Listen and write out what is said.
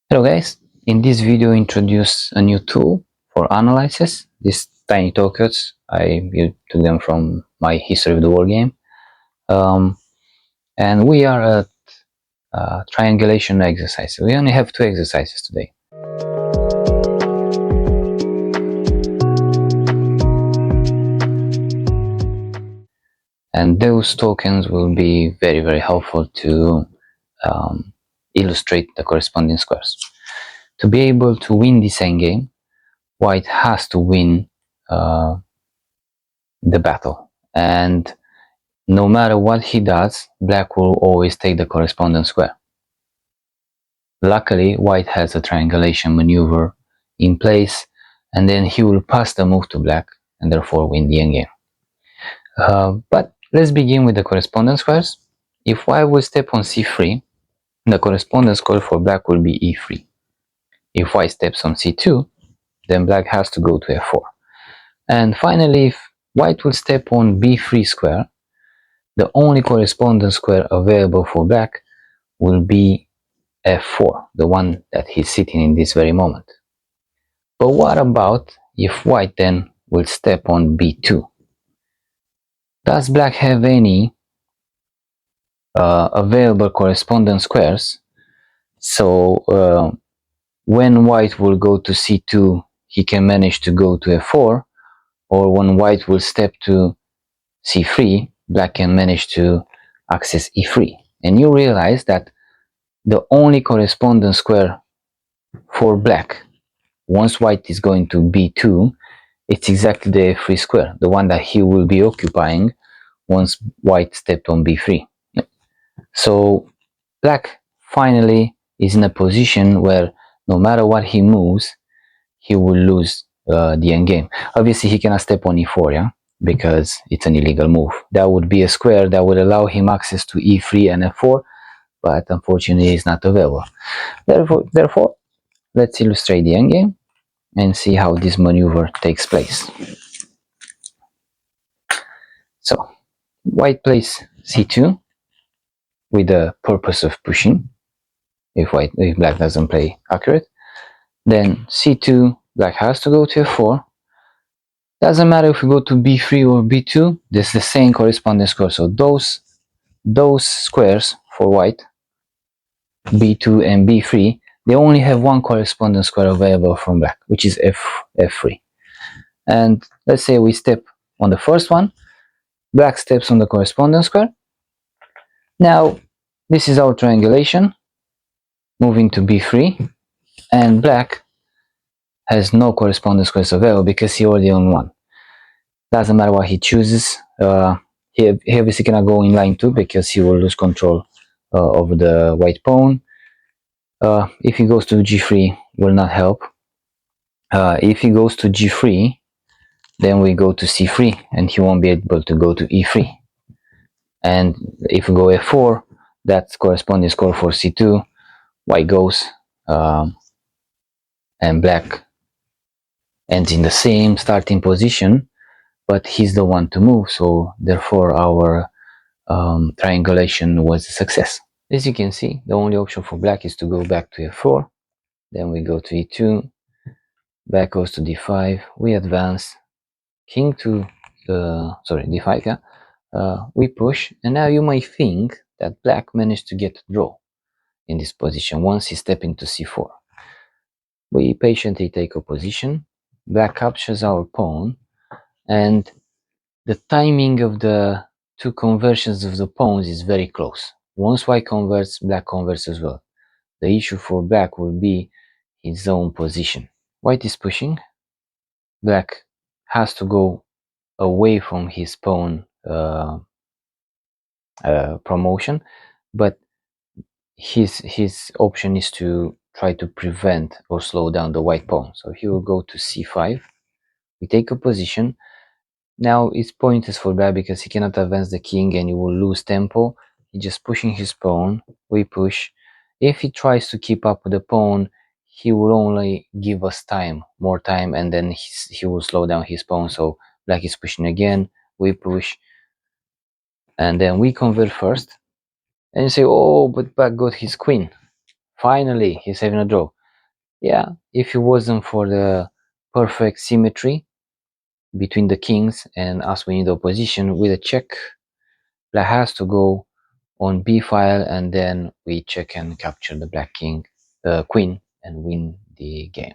Hello guys, in this video I introduce a new tool for analysis. These tiny tokens, I took them from my History of the War game. And we are at triangulation exercise. We only have two exercises today. And those tokens will be very helpful to illustrate the corresponding squares. To be able to win this endgame, white has to win the battle. And no matter what he does, black will always take the corresponding square. Luckily, white has a triangulation maneuver in place, and then he will pass the move to black and therefore win the endgame. But let's begin with the corresponding squares. If white will step on c3, the corresponding square for black will be e3. If white steps on c2, then black has to go to f4. And finally, if white will step on b3 square, the only corresponding square available for black will be f4, the one that he's sitting in this very moment. But what about if white then will step on b2? Does black have any available corresponding squares? So when white will go to c2, he can manage to go to f4, or when white will step to c3, black can manage to access e3. And you realize that the only corresponding square for black, once white is going to b2, it's exactly the f3 square, the one that he will be occupying once white stepped on b3. So black finally is in a position where no matter what he moves, he will lose the endgame. Obviously, he cannot step on e4, yeah, because it's an illegal move. That would be a square that would allow him access to e3 and f4, but unfortunately, it's not available. Therefore, let's illustrate the endgame and see how this maneuver takes place. So, white plays c2 with the purpose of pushing, if black doesn't play accurate. Then c2, black has to go to f4. Doesn't matter if we go to b3 or b2, there's the same corresponding square. So those squares for white, b2 and b3, they only have one corresponding square available from black, which is f3. And let's say we step on the first one, black steps on the corresponding square. Now this is our triangulation, moving to b3, and black has no corresponding squares available because he already on one. Doesn't matter what he chooses. He obviously cannot go in line 2 because he will lose control of the white pawn. If he goes to g3, will not help. If he goes to g3, then we go to c3 and he won't be able to go to e3. And if we go f4, that's corresponding score for c2. White goes and black ends in the same starting position, but he's the one to move, so therefore our triangulation was a success. As you can see, the only option for black is to go back to f4, then we go to e2, black goes to d5, we advance, king to d5, yeah, we push, and now you might think that black managed to get a draw in this position once he stepped into c4. We patiently take a position, black captures our pawn, and the timing of the two conversions of the pawns is very close. Once white converts, black converts as well. The issue for black will be his own position. White is pushing. Black has to go away from his pawn promotion, but his option is to try to prevent or slow down the white pawn. So he will go to c5. We take a position. Now it's pointless for black because he cannot advance the king and he will lose tempo. He's just pushing his pawn. We push. If he tries to keep up with the pawn, he will only give us time, more time, and then he will slow down his pawn. So black is pushing again. We push. And then we convert first. And you say, oh, but black got his queen. Finally, he's having a draw. yeah, if it wasn't for the perfect symmetry between the kings and us winning the opposition with a check, black has to go on b file, and then we check and capture the black king, queen, and win the game.